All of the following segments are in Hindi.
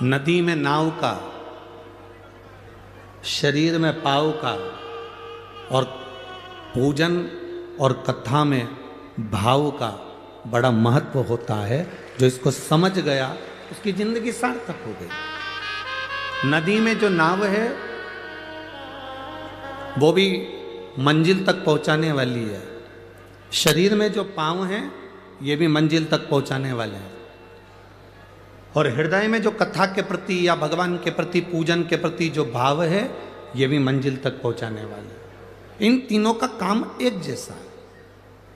नदी में नाव का, शरीर में पाव का, और पूजन और कथा में भाव का बड़ा महत्व होता है। जो इसको समझ गया उसकी जिंदगी सार्थक हो गई। नदी में जो नाव है वो भी मंजिल तक पहुंचाने वाली है, शरीर में जो पांव हैं ये भी मंजिल तक पहुंचाने वाले हैं, और हृदय में जो कथा के प्रति या भगवान के प्रति, पूजन के प्रति जो भाव है ये भी मंजिल तक पहुंचाने वाले हैं। इन तीनों का काम एक जैसा है।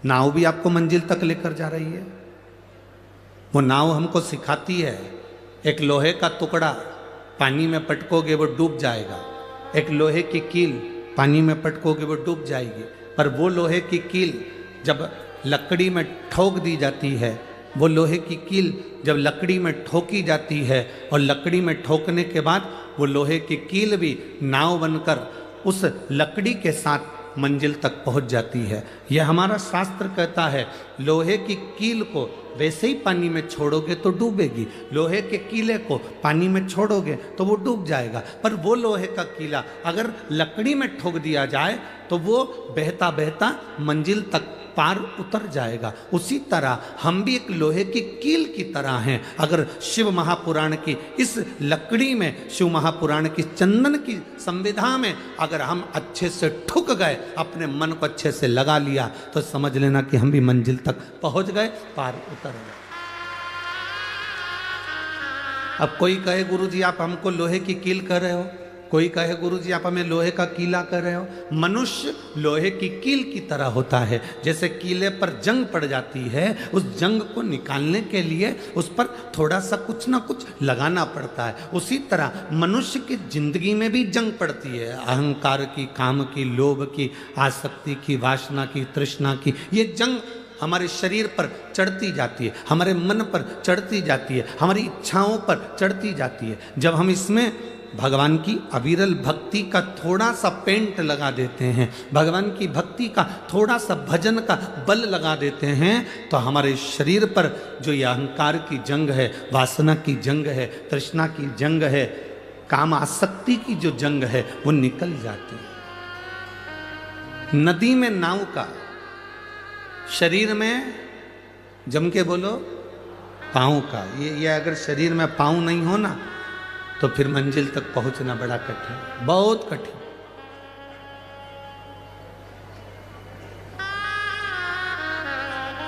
नाव भी आपको मंजिल तक लेकर जा रही है। वो नाव हमको सिखाती है, एक लोहे का टुकड़ा पानी में पटकोगे वो डूब जाएगा, एक लोहे की कील पानी में पटकोगे वो डूब जाएगी, पर वो लोहे की कील जब लकड़ी में ठोक दी जाती है, वो लोहे की कील जब लकड़ी में ठोकी जाती है और लकड़ी में ठोकने के बाद वो लोहे की कील भी नाव बनकर उस लकड़ी के साथ मंजिल तक पहुंच जाती है। यह हमारा शास्त्र कहता है, लोहे की कील को वैसे ही पानी में छोड़ोगे तो डूबेगी, लोहे के कीले को पानी में छोड़ोगे तो वो डूब जाएगा, पर वो लोहे का कीला अगर लकड़ी में ठोक दिया जाए तो वो बहता बहता मंजिल तक पार उतर जाएगा। उसी तरह हम भी एक लोहे की कील की तरह हैं। अगर शिव महापुराण की इस लकड़ी में, शिव महापुराण की चंदन की संविधा में अगर हम अच्छे से ठुक गए, अपने मन को अच्छे से लगा लिया, तो समझ लेना कि हम भी मंजिल तक पहुंच गए, पार उतर गए। अब कोई कहे गुरुजी आप हमको लोहे की कील कर रहे हो, कोई कहे गुरुजी आप हमें लोहे का कीला कर रहे हो। मनुष्य लोहे की कील की तरह होता है। जैसे कीले पर जंग पड़ जाती है, उस जंग को निकालने के लिए उस पर थोड़ा सा कुछ ना कुछ लगाना पड़ता है। उसी तरह मनुष्य की जिंदगी में भी जंग पड़ती है, अहंकार की, काम की, लोभ की, आसक्ति की, वासना की, तृष्णा की। ये जंग हमारे शरीर पर चढ़ती जाती है, हमारे मन पर चढ़ती जाती है, हमारी इच्छाओं पर चढ़ती जाती है। जब हम इसमें भगवान की अविरल भक्ति का थोड़ा सा पेंट लगा देते हैं, भगवान की भक्ति का थोड़ा सा भजन का बल लगा देते हैं, तो हमारे शरीर पर जो ये अहंकार की जंग है, वासना की जंग है, तृष्णा की जंग है, काम आसक्ति की जो जंग है, वो निकल जाती है। नदी में नाव का, शरीर में, जम के बोलो, पाँव का। ये अगर शरीर में पाँव नहीं हो ना तो फिर मंजिल तक पहुंचना बड़ा कठिन, बहुत कठिन।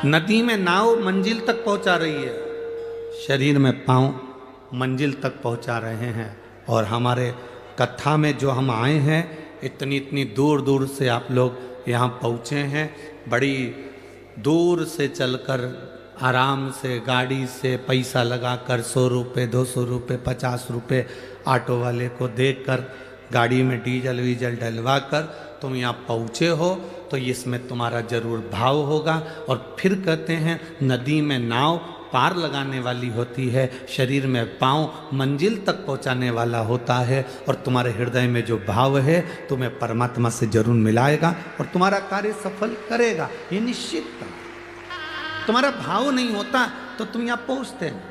नदी में नाव मंजिल तक पहुंचा रही है, शरीर में पांव मंजिल तक पहुंचा रहे हैं। और हमारे कथा में जो हम आए हैं, इतनी इतनी दूर दूर से आप लोग यहाँ पहुँचे हैं, बड़ी दूर से चलकर, आराम से, गाड़ी से पैसा लगाकर 100 रुपये, 200 रुपये, 50 रुपये ऑटो वाले को देकर, गाड़ी में डीजल वीजल डलवा कर तुम यहाँ पहुँचे हो, तो इसमें तुम्हारा जरूर भाव होगा। और फिर कहते हैं नदी में नाव पार लगाने वाली होती है, शरीर में पाँव मंजिल तक पहुँचाने वाला होता है, और तुम्हारे हृदय में जो भाव है तुम्हें परमात्मा से जरूर मिलाएगा और तुम्हारा कार्य सफल करेगा, ये निश्चित था। तुम्हारा भाव नहीं होता तो तुम यहाँ पहुँचते हैं।